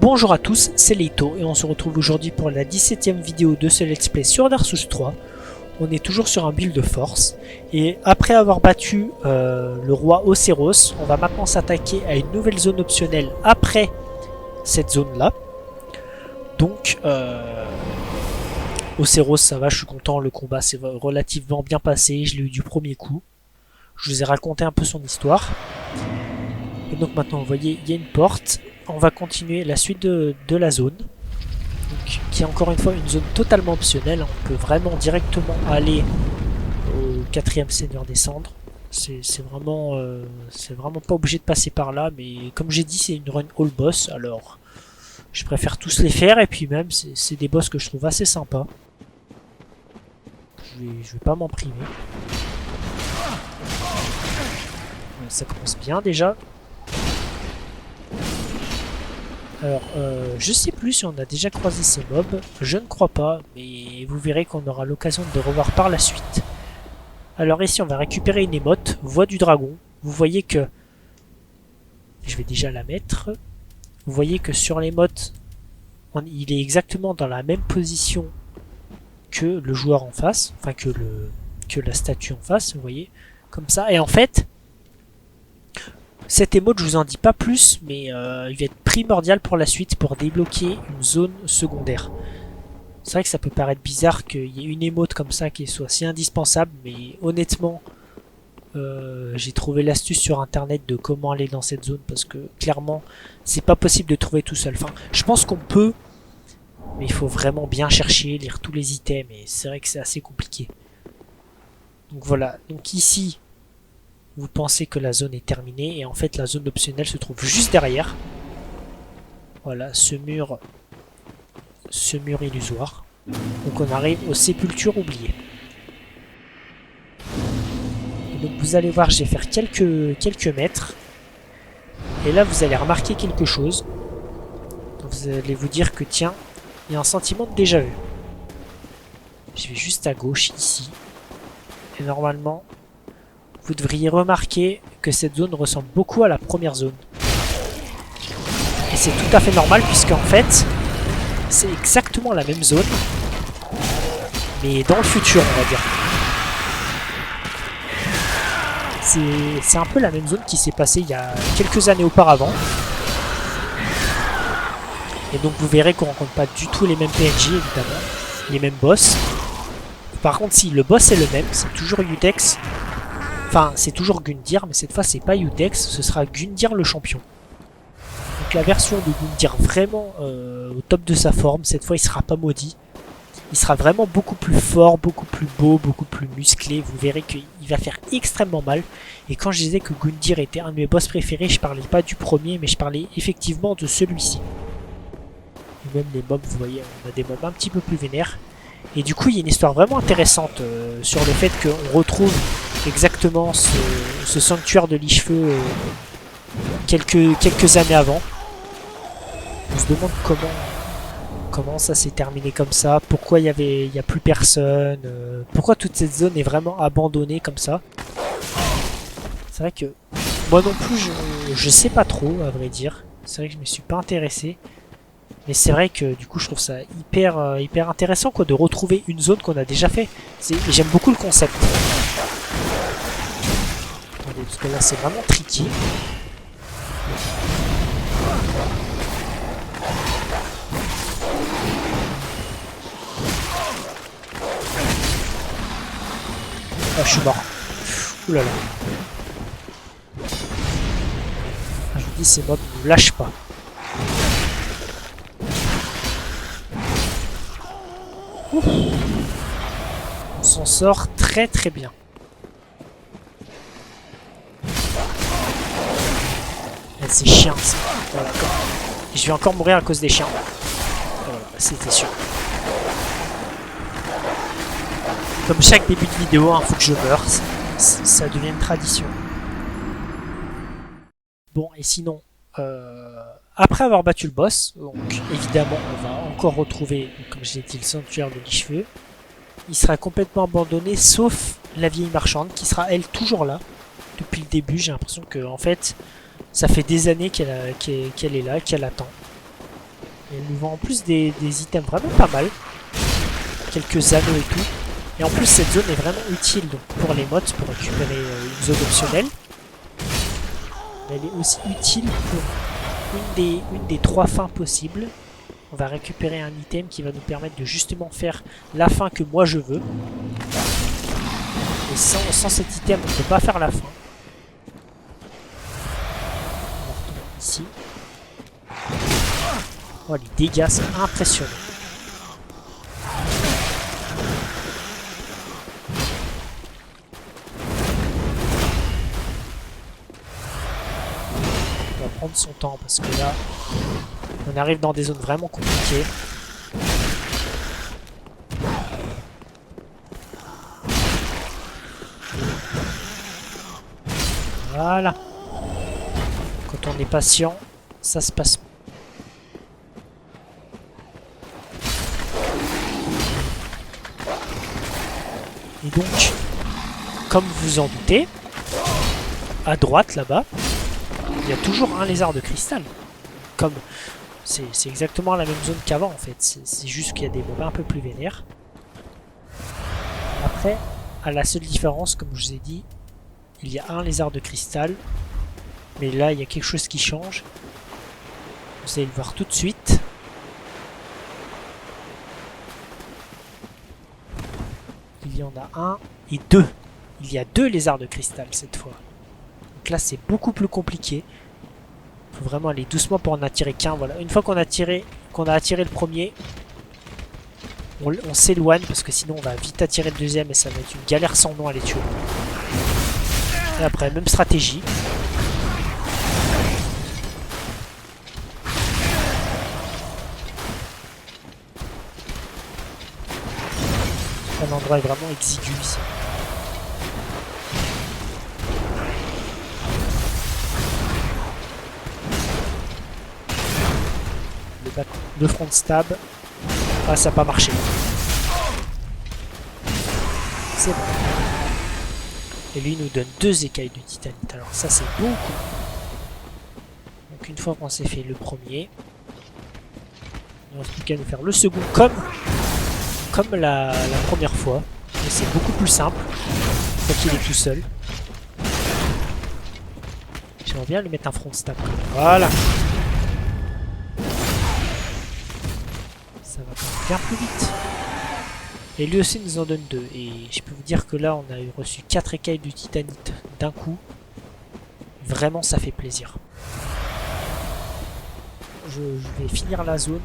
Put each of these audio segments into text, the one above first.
Bonjour à tous, c'est Leito et on se retrouve aujourd'hui pour la 17ème vidéo de ce let's play sur Dark Souls 3. On est toujours sur un build de force et après avoir battu le roi Océros, on va maintenant s'attaquer à une nouvelle zone optionnelle après cette zone là. Donc Océros, ça va, je suis content, le combat s'est relativement bien passé, je l'ai eu du premier coup. Je vous ai raconté un peu son histoire. Et donc maintenant vous voyez, il y a une porte. On va continuer la suite de la zone, donc, qui est encore une fois une zone totalement optionnelle. On peut vraiment directement aller au 4ème Seigneur des Cendres. C'est vraiment pas obligé de passer par là, mais comme j'ai dit, c'est une run all boss, alors je préfère tous les faire, et puis même c'est des boss que je trouve assez sympas. Je vais pas m'en priver. Ça commence bien déjà. Alors, je sais plus si on a déjà croisé ces mobs, je ne crois pas, mais vous verrez qu'on aura l'occasion de les revoir par la suite. Alors ici, on va récupérer une émote, Voix du Dragon. Vous voyez que... Je vais déjà la mettre. Vous voyez que sur l'émote, il est exactement dans la même position que le joueur en face, enfin que la statue en face, vous voyez, comme ça. Et en fait... Cette émote, je vous en dis pas plus, mais il va être primordial pour la suite pour débloquer une zone secondaire. C'est vrai que ça peut paraître bizarre qu'il y ait une émote comme ça qui soit si indispensable, mais honnêtement, j'ai trouvé l'astuce sur internet de comment aller dans cette zone, parce que clairement, c'est pas possible de trouver tout seul. Enfin, je pense qu'on peut, mais il faut vraiment bien chercher, lire tous les items, et c'est vrai que c'est assez compliqué. Donc voilà, donc ici... Vous pensez que la zone est terminée et en fait la zone optionnelle se trouve juste derrière. Voilà, ce mur illusoire. Donc on arrive aux sépultures oubliées. Et donc vous allez voir, je vais faire quelques mètres. Et là vous allez remarquer quelque chose. Vous allez vous dire que tiens, il y a un sentiment de déjà vu. Je vais juste à gauche ici. Et normalement... Vous devriez remarquer que cette zone ressemble beaucoup à la première zone. Et c'est tout à fait normal puisqu'en fait, c'est exactement la même zone, mais dans le futur, on va dire. C'est un peu la même zone qui s'est passée il y a quelques années auparavant. Et donc vous verrez qu'on rencontre pas du tout les mêmes PNJ, évidemment, les mêmes boss. Par contre, si le boss est le même, c'est toujours Yudex. Enfin, c'est toujours Gundyr, mais cette fois, c'est pas Yudex, ce sera Gundyr le champion. Donc la version de Gundyr vraiment au top de sa forme, cette fois, il sera pas maudit. Il sera vraiment beaucoup plus fort, beaucoup plus beau, beaucoup plus musclé. Vous verrez qu'il va faire extrêmement mal. Et quand je disais que Gundyr était un de mes boss préférés, je parlais pas du premier, mais je parlais effectivement de celui-ci. Et même les mobs, vous voyez, on a des mobs un petit peu plus vénères. Et du coup, il y a une histoire vraiment intéressante sur le fait qu'on retrouve exactement ce sanctuaire de Lich-Feu quelques années avant. On se demande comment ça s'est terminé comme ça, pourquoi il y a plus personne, pourquoi toute cette zone est vraiment abandonnée comme ça. C'est vrai que moi non plus, je sais pas trop, à vrai dire. C'est vrai que je me suis pas intéressé. Mais c'est vrai que du coup je trouve ça hyper intéressant quoi, de retrouver une zone qu'on a déjà fait. J'aime beaucoup le concept. Attendez, parce que là c'est vraiment tricky. Ah, je suis mort. Ouh là là. Ah, je vous dis, ces mobs ne lâchent pas. On s'en sort très bien. C'est chiant ça. Voilà. Je vais encore mourir à cause des chiens. Voilà, c'était sûr. Comme chaque début de vidéo, il faut que je meure. Ça devient une tradition. Bon, et sinon, après avoir battu le boss, donc évidemment on va encore retrouver, comme je l'ai dit, le sanctuaire de Lich-Feu. Il sera complètement abandonné sauf la vieille marchande qui sera elle toujours là. Depuis le début, j'ai l'impression que en fait ça fait des années qu'elle est là, qu'elle attend. Et elle nous vend en plus des items vraiment pas mal. Quelques anneaux et tout. Et en plus cette zone est vraiment utile donc, pour les mods, pour récupérer une zone optionnelle. Mais elle est aussi utile pour une des 3 fins possibles. On va récupérer un item qui va nous permettre de justement faire la fin que moi je veux. Et sans cet item, on ne peut pas faire la fin. On va retourner ici. Oh, les dégâts sont impressionnants. On va prendre son temps parce que là, on arrive dans des zones vraiment compliquées. Voilà. Quand on est patient, ça se passe. Et donc, comme vous vous en doutez, à droite là-bas, il y a toujours un lézard de cristal. Comme c'est exactement la même zone qu'avant en fait. C'est juste qu'il y a des mobs un peu plus vénères. Après, à la seule différence, comme je vous ai dit, il y a un lézard de cristal. Mais là, il y a quelque chose qui change. Vous allez le voir tout de suite. Il y en a un et deux. Il y a 2 lézards de cristal cette fois. Donc là, c'est beaucoup plus compliqué. Il faut vraiment aller doucement pour en attirer qu'un. Voilà. Une fois qu'on a attiré le premier, on s'éloigne parce que sinon on va vite attirer le deuxième et ça va être une galère sans nom à les tuer. Et après, même stratégie. L'endroit est vraiment exigu ici. Le front stab. Ah, ça n'a pas marché. C'est bon. Et lui, il nous donne 2 écailles de titanite. Alors ça, c'est beaucoup. Donc une fois qu'on s'est fait le premier, il ne reste plus qu'à nous faire le second comme la première fois. Mais c'est beaucoup plus simple. Une fois qu'il est tout seul. J'aimerais bien lui mettre un front stab. Voilà. Ça va bien plus vite. Et lui aussi nous en donne 2. Et je peux vous dire que là, on a reçu 4 écailles de titanite d'un coup. Vraiment, ça fait plaisir. Je vais finir la zone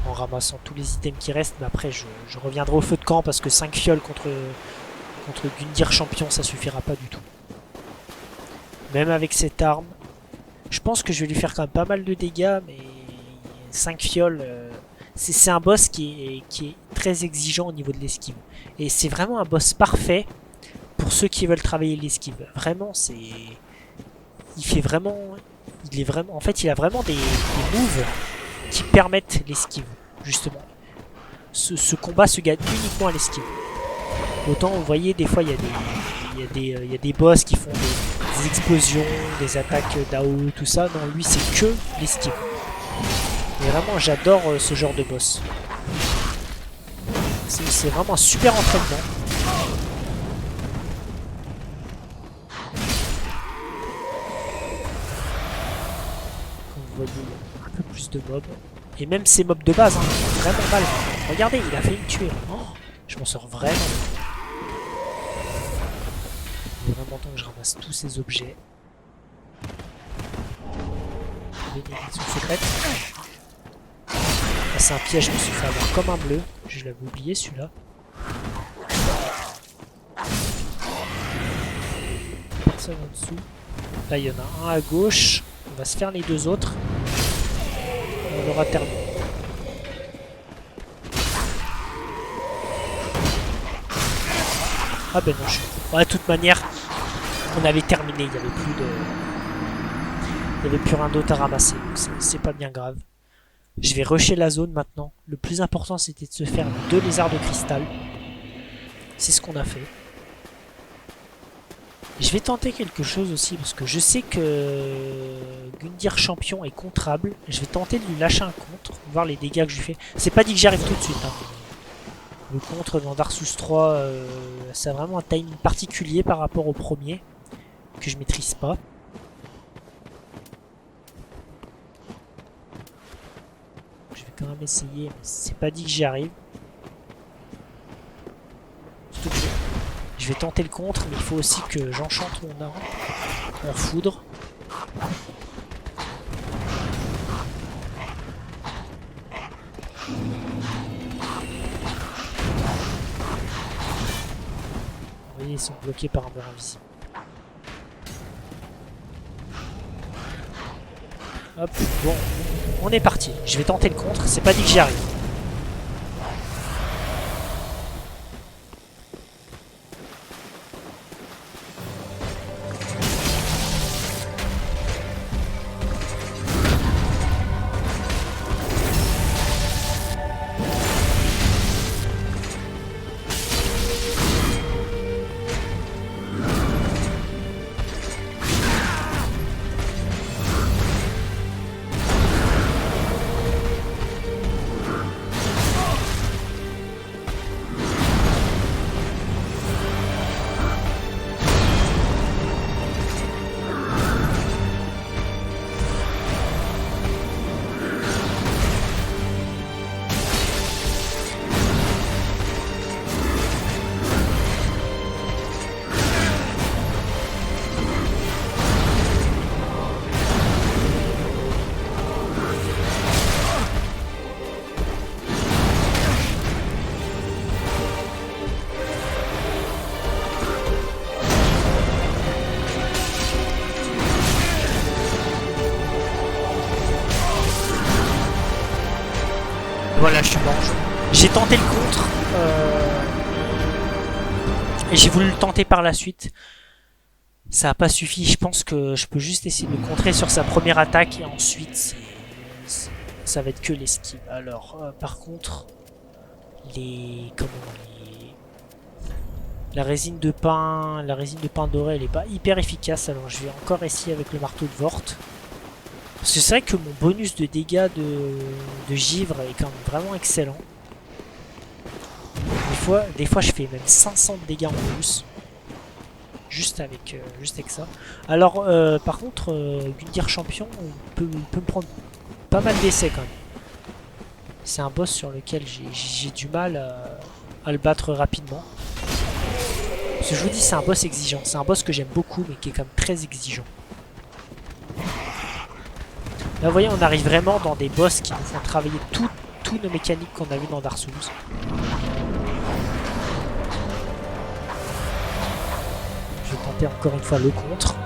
en ramassant tous les items qui restent. Mais après, je reviendrai au feu de camp parce que 5 fioles contre Gundyr champion, ça suffira pas du tout. Même avec cette arme, je pense que je vais lui faire quand même pas mal de dégâts. Mais 5 fioles... c'est un boss qui est très exigeant au niveau de l'esquive. Et c'est vraiment un boss parfait pour ceux qui veulent travailler l'esquive. Vraiment, c'est... Il fait vraiment... Il est vraiment... En fait, il a vraiment des moves qui permettent l'esquive, justement. Ce combat se gagne uniquement à l'esquive. Autant, vous voyez, des fois, il y a des boss qui font des explosions, des attaques d'AO, tout ça. Non, lui, c'est que l'esquive. Et vraiment, j'adore ce genre de boss. C'est vraiment un super entraînement. Comme vous voyez, il y a un peu plus de mobs. Et même ces mobs de base, hein, vraiment mal. Regardez, il a failli me tuer. Oh, je m'en sors vraiment. Il est vraiment temps que je ramasse tous ces objets. Bénédiction secrète. C'est un piège, je me suis fait avoir comme un bleu. Je l'avais oublié celui-là. Personne en dessous. Là, il y en a un à gauche. On va se faire les 2 autres. Et on aura terminé. Ah ben non, ouais, de toute manière, on avait terminé. Il n'y avait plus de... Il n'y avait plus rien d'autre à ramasser. C'est pas bien grave. Je vais rusher la zone maintenant. Le plus important, c'était de se faire 2 lézards de cristal. C'est ce qu'on a fait. Je vais tenter quelque chose aussi parce que je sais que Gundyr champion est contrable. Je vais tenter de lui lâcher un contre, voir les dégâts que je lui fais. C'est pas dit que j'y arrive tout de suite. Hein. Le contre dans Dark Souls 3, ça a vraiment un timing particulier par rapport au premier que je maîtrise pas. Je vais quand même essayer, mais c'est pas dit que j'y arrive. Surtout que je vais tenter le contre, mais il faut aussi que j'enchante mon arme en foudre. Vous voyez, ils sont bloqués par un mur invisible. Hop, bon, on est parti. Je vais tenter le contre, c'est pas dit que j'y arrive. Voilà, je mange. J'ai tenté le contre. Et j'ai voulu le tenter par la suite. Ça n'a pas suffi. Je pense que je peux juste essayer de le contrer sur sa première attaque. Et ensuite, ça va être que l'esquive. Alors, par contre, la résine de pain doré, elle est pas hyper efficace. Alors, je vais encore essayer avec le marteau de Vort. Parce que c'est vrai que mon bonus de dégâts de givre est quand même vraiment excellent. Des fois je fais même 500 de dégâts en plus. Juste avec ça. Alors, par contre, Gundyr champion peut me prendre pas mal d'essais quand même. C'est un boss sur lequel j'ai du mal à le battre rapidement. Parce que je vous dis, c'est un boss exigeant. C'est un boss que j'aime beaucoup, mais qui est quand même très exigeant. Là, vous voyez, on arrive vraiment dans des boss qui nous font travailler toutes nos mécaniques qu'on a vues dans Dark Souls. Je vais tenter encore une fois le contre.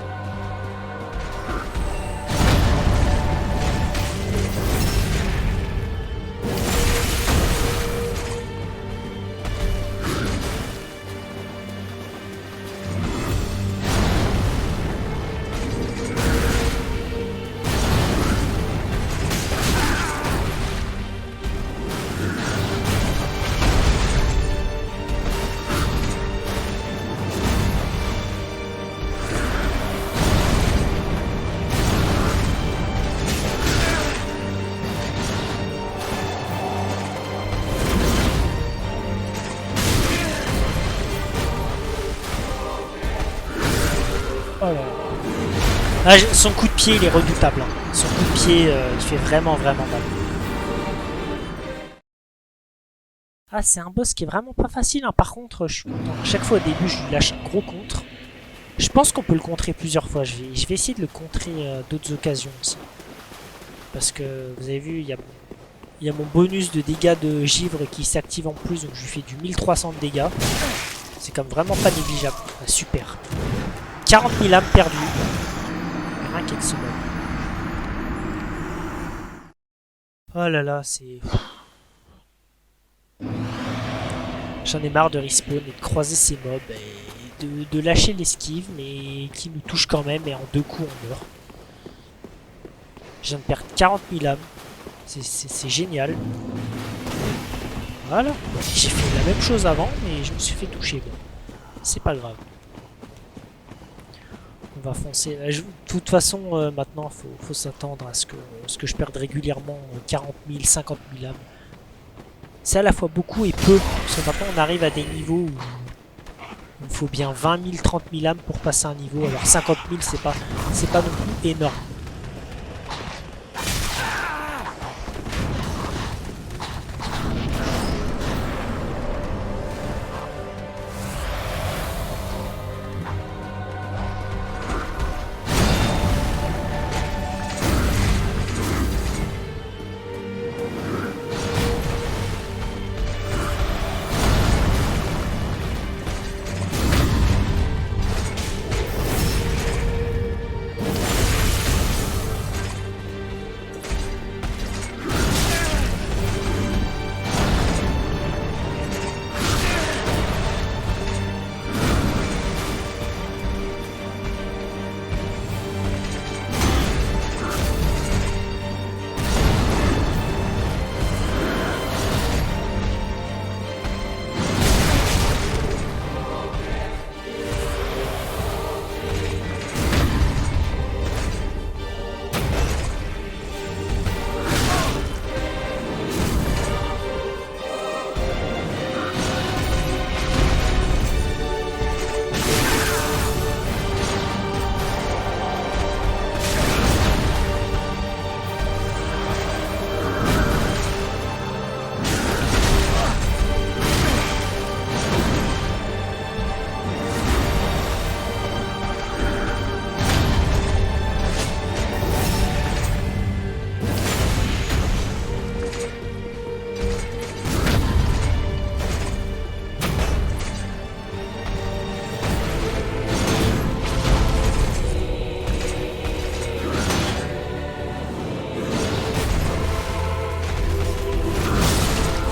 Oh là là. Ah, son coup de pied, il est redoutable. Hein. Son coup de pied, il fait vraiment mal. Ah, c'est un boss qui est vraiment pas facile. Hein. Par contre, je suis content. Chaque fois au début, je lui lâche un gros contre. Je pense qu'on peut le contrer plusieurs fois. Je vais essayer de le contrer d'autres occasions aussi. Parce que, vous avez vu, il y a mon bonus de dégâts de givre qui s'active en plus. Donc je lui fais du 1300 de dégâts. C'est quand même vraiment pas négligeable. Ah, super. 40 000 âmes perdues. Rien qu'avec ce mob. Oh là là, c'est... J'en ai marre de respawn et de croiser ces mobs et de lâcher l'esquive, mais qui nous touche quand même et en 2 coups on meurt. Je viens de perdre 40 000 âmes. C'est génial. Voilà. J'ai fait la même chose avant, mais je me suis fait toucher. Bon. C'est pas grave. va foncer. De toute façon, maintenant, faut s'attendre à ce que je perde régulièrement 40 000, 50 000 âmes. C'est à la fois beaucoup et peu. Parce que maintenant, on arrive à des niveaux où il me faut bien 20 000, 30 000 âmes pour passer un niveau. Alors 50 000, c'est pas non plus énorme.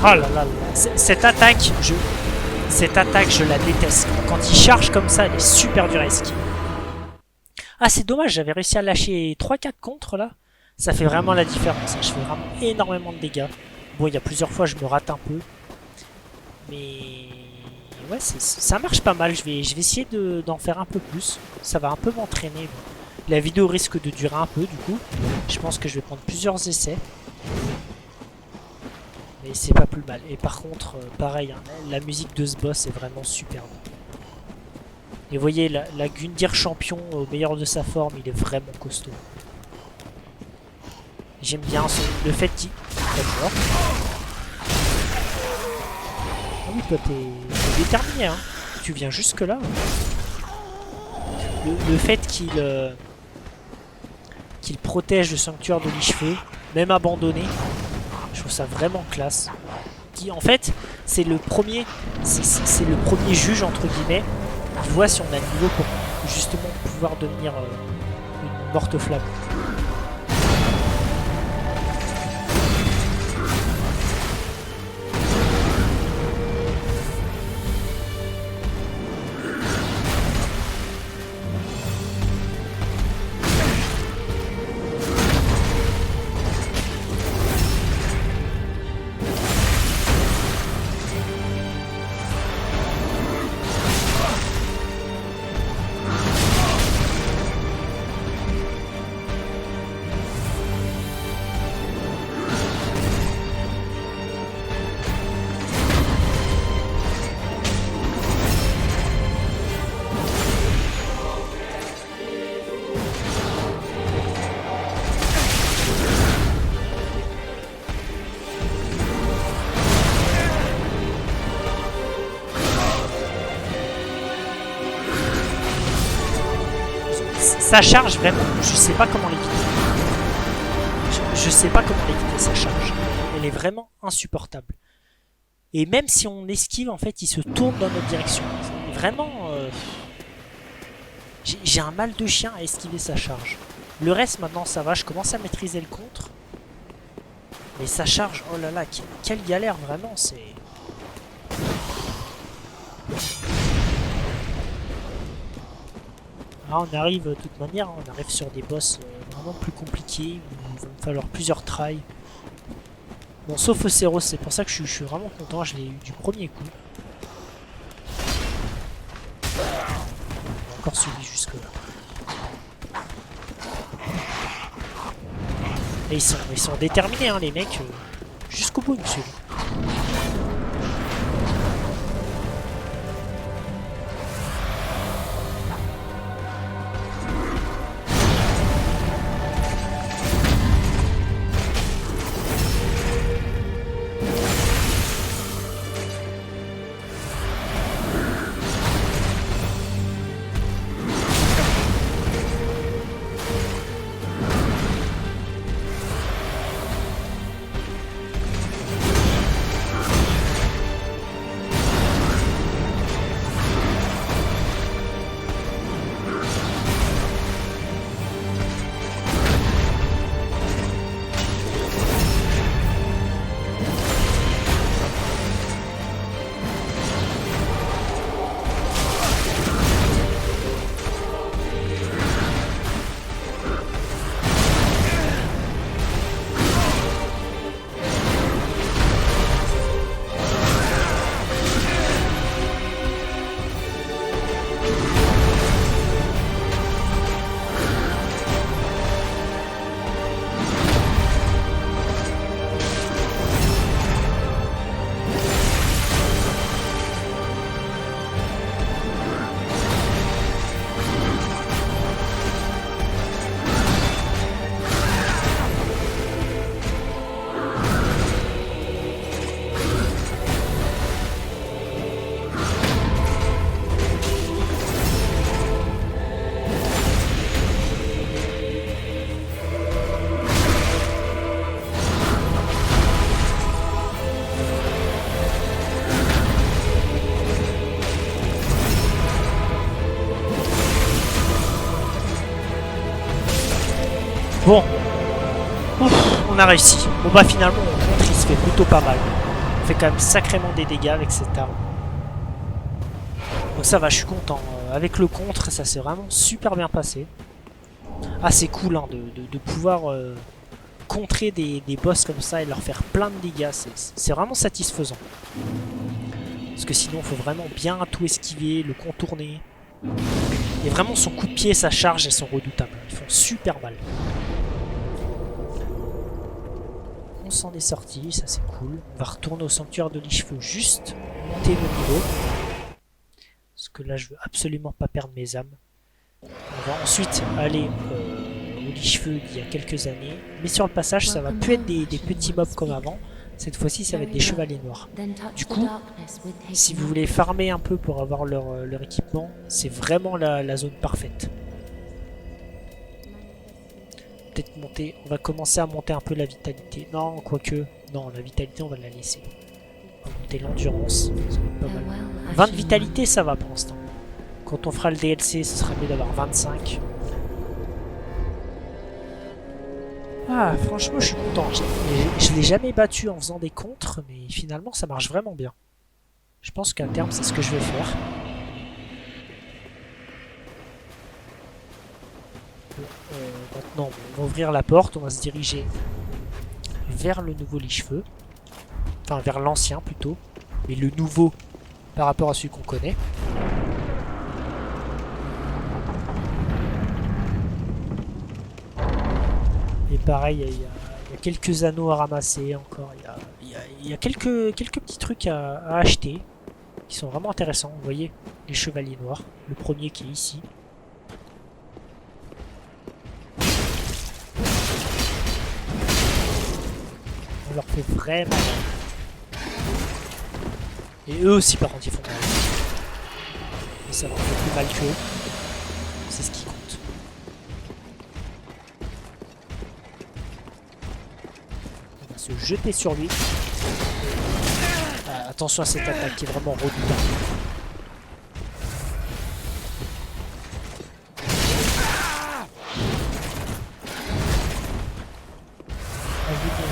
Oh là là là. Cette attaque, je la déteste. Quand il charge comme ça, elle est super dure à esquiver. Ah, c'est dommage, j'avais réussi à lâcher 3-4 contre là. Ça fait vraiment la différence. Je fais vraiment énormément de dégâts. Bon, il y a plusieurs fois, je me rate un peu. Mais ouais, ça marche pas mal. Je vais essayer d'en faire un peu plus. Ça va un peu m'entraîner. La vidéo risque de durer un peu du coup. Je pense que je vais prendre plusieurs essais. Mais c'est pas plus mal. Et par contre, pareil, hein, la musique de ce boss est vraiment superbe. Et vous voyez, la Gundyr champion au meilleur de sa forme, il est vraiment costaud. J'aime bien le fait qu'il... D'accord. Ah oui, toi t'es déterminé, hein. Tu viens jusque là. Le fait qu'il protège le sanctuaire de Lich-Feu, même abandonné, je trouve ça vraiment classe. En fait, c'est le premier juge entre guillemets qui voit si on a le niveau pour justement pouvoir devenir une morte-flamme. Ça charge vraiment, je sais pas comment l'éviter. Je sais pas comment l'éviter, ça charge. Elle est vraiment insupportable. Et même si on esquive, en fait, il se tourne dans notre direction. Vraiment... j'ai un mal de chien à esquiver sa charge. Le reste, maintenant, ça va. Je commence à maîtriser le contre. Mais sa charge, oh là là, quelle galère, vraiment, c'est... Là, on arrive, de toute manière, on arrive sur des boss vraiment plus compliqués. Il va me falloir plusieurs tries. Bon, sauf Océros, c'est pour ça que je suis vraiment content. Je l'ai eu du premier coup. On a encore suivi jusque là. Et ils sont déterminés, hein, les mecs. Jusqu'au bout, monsieur. Bon. Ouf, on a réussi. Bon bah finalement, mon contre il se fait plutôt pas mal. On fait quand même sacrément des dégâts avec cette arme. Donc ça va, je suis content. Avec le contre, ça s'est vraiment super bien passé. Ah, c'est cool hein, de pouvoir contrer des boss comme ça et leur faire plein de dégâts. C'est vraiment satisfaisant. Parce que sinon, il faut vraiment bien tout esquiver, le contourner. Et vraiment, son coup de pied, sa charge, elles sont redoutables. Ils font super mal. On s'en est sorti, ça c'est cool. On va retourner au sanctuaire de Lich-Feu juste monter le niveau. Parce que là, je veux absolument pas perdre mes âmes. On va ensuite aller au Lich-Feu d'il y a quelques années. Mais sur le passage, ça va plus être des petits mobs comme avant. Cette fois-ci, ça va être des chevaliers noirs. Du coup, si vous voulez farmer un peu pour avoir leur équipement, c'est vraiment la zone parfaite. Peut-être monter, on va commencer à monter un peu la vitalité. Non, quoique, non, la vitalité, on va la laisser. On va monter l'endurance, ça va être pas mal. 20 de vitalité, ça va pour l'instant. Quand on fera le DLC, ce sera mieux d'avoir 25. Ah, franchement, je suis content. Je l'ai jamais battu en faisant des contres, mais finalement, ça marche vraiment bien. Je pense qu'à terme, c'est ce que je vais faire. Maintenant, on va ouvrir la porte, on va se diriger vers le nouveau Lich-Feu. Enfin, vers l'ancien plutôt. Mais le nouveau par rapport à celui qu'on connaît. Et pareil, il y a quelques anneaux à ramasser encore. Il y a quelques petits trucs à acheter qui sont vraiment intéressants. Vous voyez, les chevaliers noirs. Le premier qui est ici. On leur fait vraiment mal. Et eux aussi par contre ils font mal. Mais ça leur fait plus mal qu'eux. C'est ce qui compte. On va se jeter sur lui. Attention à cette attaque qui est vraiment redoutable.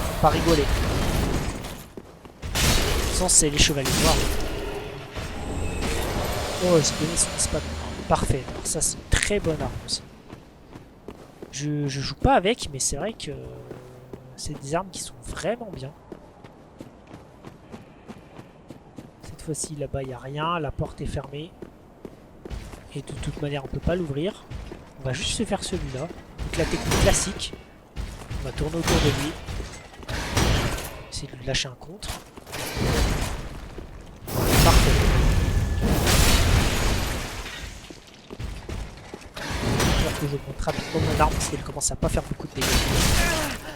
Faut pas rigoler. Sans c'est les chevaliers noirs. Oh, j'ai donné son espadon. Parfait. Alors ça c'est une très bonne arme aussi. Je joue pas avec, mais c'est vrai que c'est des armes qui sont vraiment bien. Cette fois-ci là-bas il n'y a rien, la porte est fermée. Et de toute manière on peut pas l'ouvrir. On va juste se faire celui-là. Donc la technique classique. On va tourner autour de lui. Essayer de lui lâcher un contre. Parfait. Alors que je monte rapidement mon arme parce qu'elle commence à pas faire beaucoup de dégâts.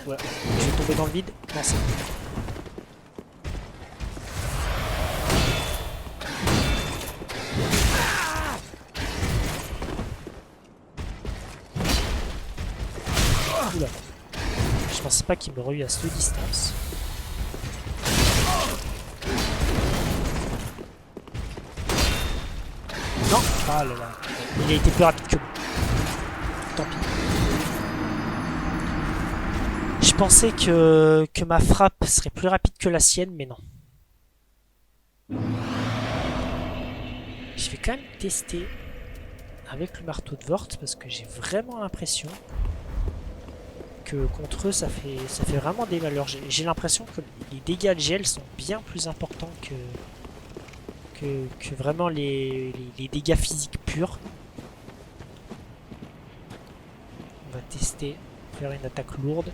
Voilà. Je vais tomber dans le vide. Non, c'est bon. Oula. Je pensais pas qu'il m'aurait eu à cette distance. Non. Ah là là. Il a été plus rapide que moi. Tant pis. Je pensais que ma frappe serait plus rapide que la sienne, mais non. Je vais quand même tester avec le marteau de Vort parce que j'ai vraiment l'impression que contre eux ça fait vraiment des malheurs. J'ai l'impression que les dégâts de gel sont bien plus importants que vraiment les dégâts physiques purs. On va tester, faire une attaque lourde.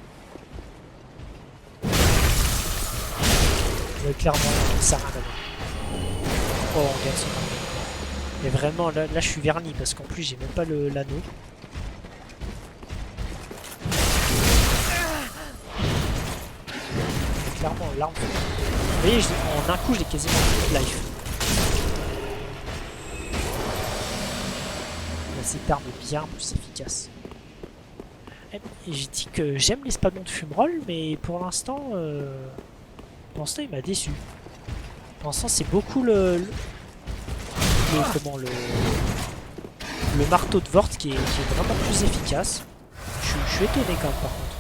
Mais clairement, ça n'a rien à voir. Oh, on gagne son arme. Mais vraiment, là je suis verni parce qu'en plus j'ai même pas l'anneau. Clairement, l'arme. Vous voyez, en un coup, j'ai quasiment plus de life. Là, cette arme est bien plus efficace. Et j'ai dit que j'aime l'espadon de fumerolles, mais pour l'instant, il m'a déçu. Pour l'instant, c'est beaucoup le marteau de Vort qui est vraiment plus efficace. Je suis étonné quand même, par contre.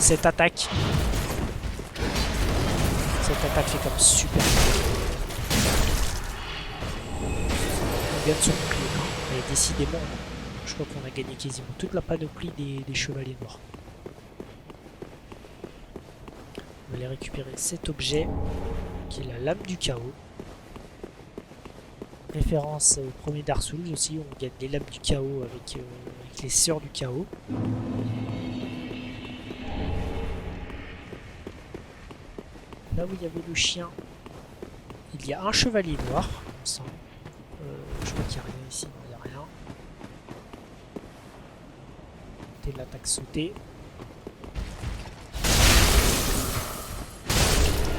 Cette attaque fait comme super. On gagne son bouclier. Et décidément, je crois qu'on a gagné quasiment toute la panoplie des chevaliers noirs. On va aller récupérer cet objet qui est la lame du chaos. Référence au premier Dark Souls aussi, on gagne les lames du chaos avec les sœurs du chaos. Là où il y avait le chien, il y a un chevalier noir, il me semble. Je crois qu'il n'y a rien ici, non, il n'y a rien. C'était l'attaque sautée.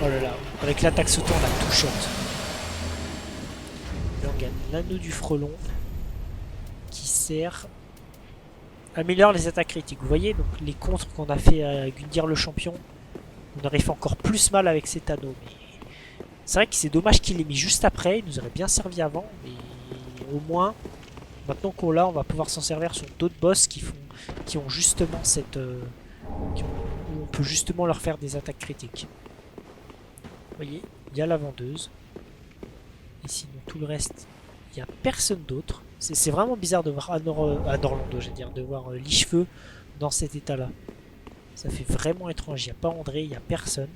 Oh là là, avec l'attaque sautée, on a tout shot. Là, on gagne l'anneau du frelon qui sert. Améliore les attaques critiques. Vous voyez, donc les contres qu'on a fait à Gundir le champion. On aurait fait encore plus mal avec cet anneau, mais c'est vrai que c'est dommage qu'il l'ait mis juste après, il nous aurait bien servi avant, mais au moins, maintenant qu'on l'a, on va pouvoir s'en servir sur d'autres boss qui ont justement cette... où on peut justement leur faire des attaques critiques. Vous voyez, il y a la vendeuse, et sinon tout le reste, il n'y a personne d'autre. C'est vraiment bizarre de voir Norlando, j'allais dire, de voir Licheveux dans cet état-là. Ça fait vraiment étrange, il n'y a pas André, il n'y a personne.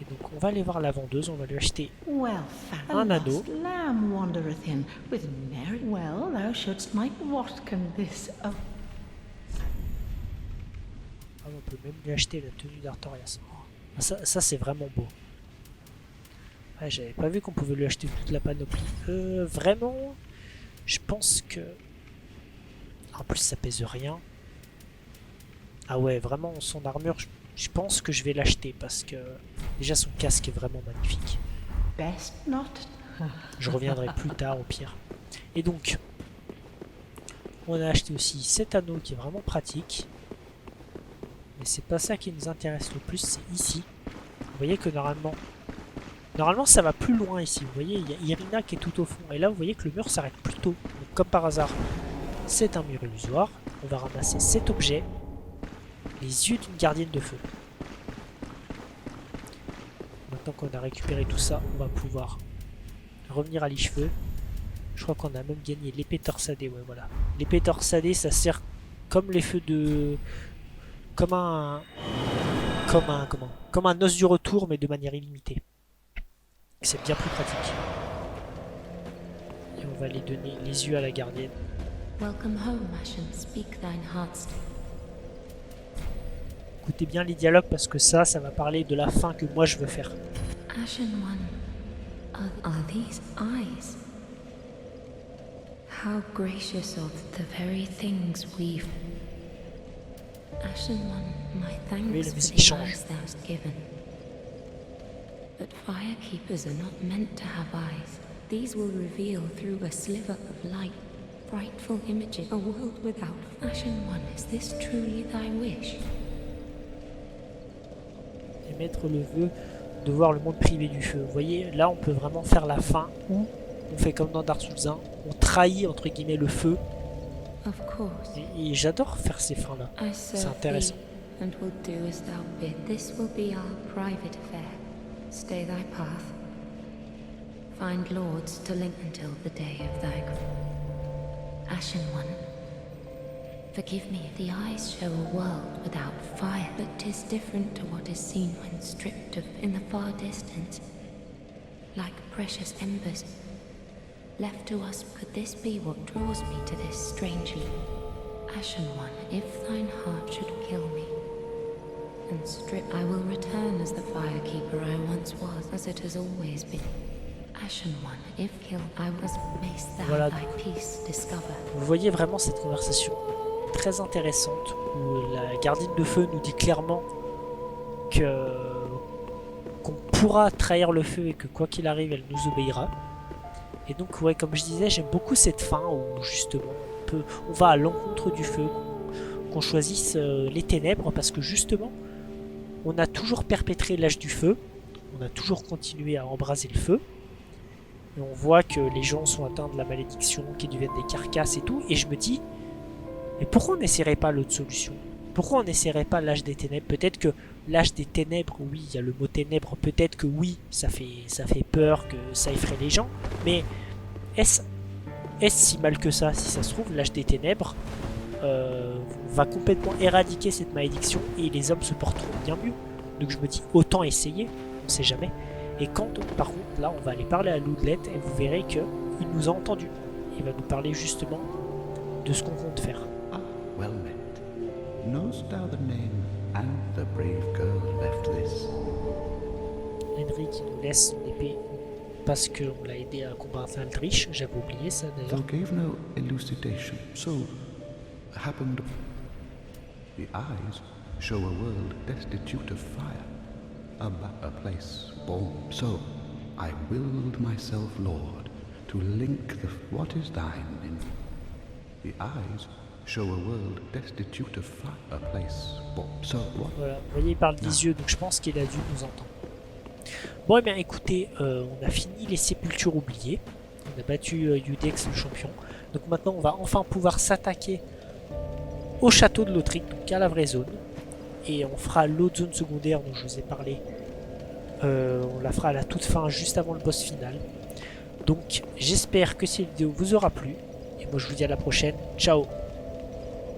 Et donc on va aller voir la vendeuse, on va lui acheter un anneau. Ah, on peut même lui acheter la tenue d'Artorias. Ça c'est vraiment beau. Ouais, j'avais pas vu qu'on pouvait lui acheter toute la panoplie. Vraiment, je pense que... En plus ça pèse rien. Ah ouais, vraiment, son armure, je pense que je vais l'acheter parce que déjà son casque est vraiment magnifique. Je reviendrai plus tard au pire. Et donc, on a acheté aussi cet anneau qui est vraiment pratique. Mais c'est pas ça qui nous intéresse le plus, c'est ici. Vous voyez que normalement ça va plus loin ici. Vous voyez, il y a Irina qui est tout au fond. Et là, vous voyez que le mur s'arrête plus tôt. Donc, comme par hasard, c'est un mur illusoire. On va ramasser cet objet. Les yeux d'une gardienne de feu. Maintenant qu'on a récupéré tout ça, on va pouvoir revenir à Licheveux. Je crois qu'on a même gagné l'épée torsadée. Ouais, voilà. L'épée torsadée, ça sert comme les feux de... Comme un os du retour, mais de manière illimitée. C'est bien plus pratique. Et on va aller donner les yeux à la gardienne. Welcome home, Ashen. Speak thine heart's. Écoutez bien les dialogues parce que ça va parler de la fin que moi je veux faire. Ashen One, are these eyes? How gracious of the very things we've. Ashen One, my thanks Oui, la for musique the change. eyes thou'st given. But firekeepers are not meant to have eyes. These will reveal through a sliver of light frightful images. A world without. Ashen One, is this truly thy wish? Et mettre le vœu de voir le monde privé du feu. Vous voyez, là on peut vraiment faire la fin où on fait comme dans Dark Souls 1, on trahit entre guillemets le feu. Of course. Et j'adore faire ces fins là. I C'est serve intéressant. thee, and will do as thou bid. This will be our private affair. Stay thy path. Find lords to link until the day of thy Ashen One. Forgive me if the eyes show a world without fire, but 'tis different to what is seen when stripped of in the far distance. Like precious embers. Left to us, could this be what draws me to this strangely? Ashen One, if thine heart should kill me, and strip, I will return as the firekeeper I once was, as it has always been. Ashen One, if killed, I was, mayst thou Voilà. thy peace discover. Vous voyez vraiment cette conversation très intéressante où la gardienne de feu nous dit clairement que qu'on pourra trahir le feu et que quoi qu'il arrive, elle nous obéira. Et donc, ouais, comme je disais, j'aime beaucoup cette fin où justement on va à l'encontre du feu, qu'on choisisse les ténèbres parce que justement, on a toujours perpétré l'âge du feu, on a toujours continué à embraser le feu. Et on voit que les gens sont atteints de la malédiction, qui deviennent des carcasses et tout. Et je me dis, mais pourquoi on n'essaierait pas l'autre solution? Pourquoi on n'essaierait pas l'âge des ténèbres? Peut-être que l'âge des ténèbres, oui, il y a le mot ténèbres, peut-être que oui, ça fait peur, que ça effraie les gens. Mais est-ce si mal que ça? Si ça se trouve, l'âge des ténèbres va complètement éradiquer cette malédiction et les hommes se porteront bien mieux. Donc je me dis, autant essayer, on ne sait jamais. Et quand, par contre, là, on va aller parler à Loudlette et vous verrez qu'il nous a entendus. Il va nous parler justement de ce qu'on compte faire. Ah, well met. Knowst thou the name and the brave girl left this? Henry qui nous laisse son épée parce qu'on l'a aidé à combattre Aldrich. J'avais oublié ça Thou d'ailleurs. gave no elucidation, so happened. The eyes show a world destitute of fire, a place born. So I willed myself, Lord, to link what is thine in. The eyes show a world destitute of fire, a place born. So what? Voilà, vous voyez, il parle des yeux, donc je pense qu'il a dû nous entendre. Bon, et bien écoutez, on a fini les sépultures oubliées. On a battu Yudex le champion. Donc maintenant, on va enfin pouvoir s'attaquer au château de Lothric, donc à la vraie zone. Et on fera l'autre zone secondaire dont je vous ai parlé. On la fera à la toute fin, juste avant le boss final. Donc j'espère que cette vidéo vous aura plu. Et moi je vous dis à la prochaine. Ciao!